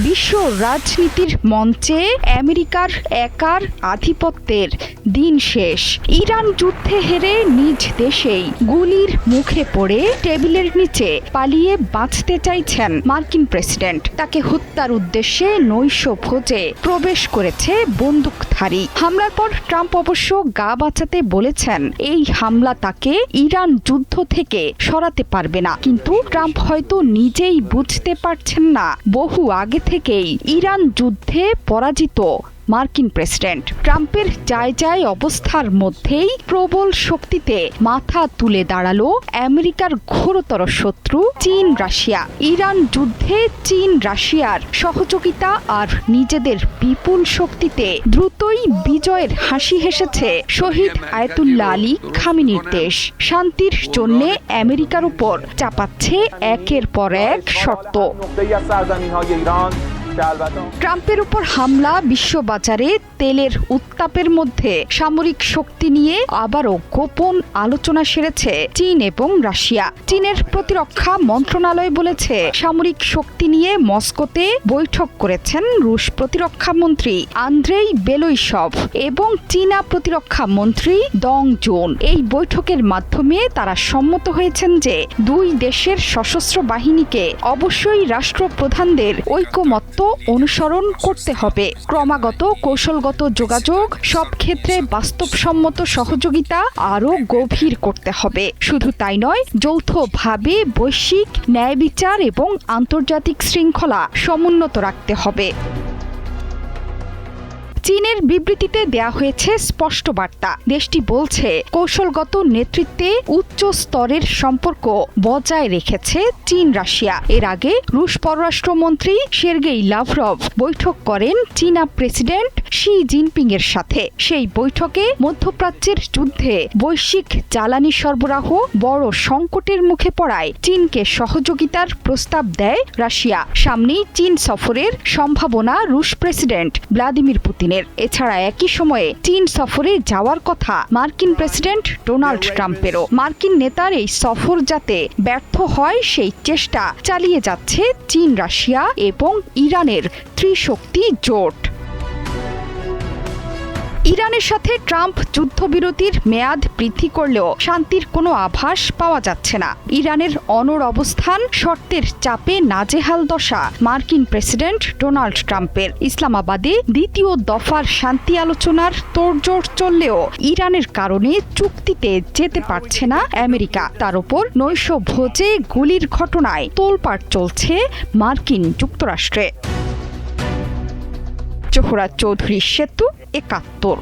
বিশ্ব রাজনীতির মঞ্চে আমেরিকার একার আধিপত্যের দিন শেষ। ইরান যুদ্ধে হেরে নিজ দেশেই গুলির মুখে পড়ে টেবিলের নিচে পালিয়ে বাঁচতে চাইছেন মার্কিন প্রেসিডেন্ট। তাকে হত্যার উদ্দেশ্যে নৈশ ভোজে প্রবেশ করেছে বন্দুকধারী। হামলার পর ট্রাম্প অবশ্য গা বাঁচাতে বলেছেন এই হামলা তাকে ইরান যুদ্ধ থেকে সরাতে পারবে না। কিন্তু ট্রাম্প হয়তো নিজেই বুঝতে পারছেন না বহু আগে থেকেই ইরান যুদ্ধে পরাজিত মার্কিন প্রেসিডেন্ট। ট্রাম্পের যায় অবস্থার মধ্যেই প্রবল শক্তিতে মাথা তুলে দাঁড়ালো আমেরিকার ঘোরতর শত্রু চীন রাশিয়া। ইরান যুদ্ধে চীন রাশিয়ার সহযোগিতা আর নিজেদের বিপুল শক্তিতে দ্রুতই বিজয়ের হাসি হেসেছে শহীদ আয়াতুল্লাহ আলী খামেনির দেশ। শান্তির জন্য আমেরিকার উপর চাপাচ্ছে একের পর এক শর্ত। ট্রাম্পের উপর হামলা বিশ্ববাজারে তেলের উত্তাপের মধ্যে সামরিক শক্তি নিয়ে আবারও গোপন আলোচনা সেরেছে চীন এবং রাশিয়া। চীনের প্রতিরক্ষা মন্ত্রণালয় বলেছে সামরিক শক্তি নিয়ে মস্কোতে বৈঠক করেছেন রুশ প্রতিরক্ষা মন্ত্রী আন্দ্রেই বেলোইসভ এবং চীনা প্রতিরক্ষা মন্ত্রী দং জুন। এই বৈঠকের মাধ্যমে তারা সম্মত হয়েছেন যে দুই দেশের সশস্ত্র বাহিনীকে অবশ্যই রাষ্ট্রপ্রধানদের ঐকমত্য অনুসরণ করতে হবে। ক্রমাগত কৌশলগত যোগাযোগ, সব ক্ষেত্রে বাস্তবসম্মত সহযোগিতা আরও গভীর করতে হবে। শুধু তাই নয়, যৌথভাবে বৈশ্বিক ন্যায় বিচার এবং আন্তর্জাতিক শৃঙ্খলা সমুন্নত রাখতে হবে। চীনের বিবৃতিতে দেয়া হয়েছে স্পষ্ট বার্তা। দেশটি বলছে কৌশলগত নেতৃত্বে উচ্চ স্তরের সম্পর্ক বজায় রেখেছে চীন রাশিয়া। এর আগে রুশ পররাষ্ট্রমন্ত্রী সের্গেই লাভরভ বৈঠক করেন চীনা প্রেসিডেন্ট শি জিনপিং এর সাথে। সেই বৈঠকে মধ্যপ্রাচ্যের যুদ্ধে বৈশ্বিক জ্বালানি সরবরাহ বড় সংকটের মুখে পড়ায় চীনকে সহযোগিতার প্রস্তাব দেয় রাশিয়া। সামনেই চীন সফরের সম্ভাবনা রুশ প্রেসিডেন্ট ভ্লাদিমির পুতিনের। এছাড়া একই সময়ে চীন সফরে যাওয়ার কথা মার্কিন প্রেসিডেন্ট ডোনাল্ড ট্রাম্পেরও। মার্কিন নেতার এই সফর যাতে ব্যর্থ হয় সেই চেষ্টা চালিয়ে যাচ্ছে চীন রাশিয়া এবং ইরানের ত্রিশক্তি জোট। ইরানের সাথে ট্রাম্প যুদ্ধবিরতির মেয়াদ বৃদ্ধি করলেও শান্তির কোনো আভাস পাওয়া যাচ্ছে না। ইরানের অনড় অবস্থান, শর্তের চাপে নাজেহাল দশা মার্কিন প্রেসিডেন্ট ডোনাল্ড ট্রাম্পের। ইসলামাবাদে দ্বিতীয় দফার শান্তি আলোচনার তোড়জোড় চললেও ইরানের কারণে চুক্তিতে যেতে পারছে না আমেরিকা। তার উপর নৈশ ভোজে গুলির ঘটনায় তোলপাড় চলছে মার্কিন যুক্তরাষ্ট্রে। জোহরা চৌধুরী সেতু, ৭১।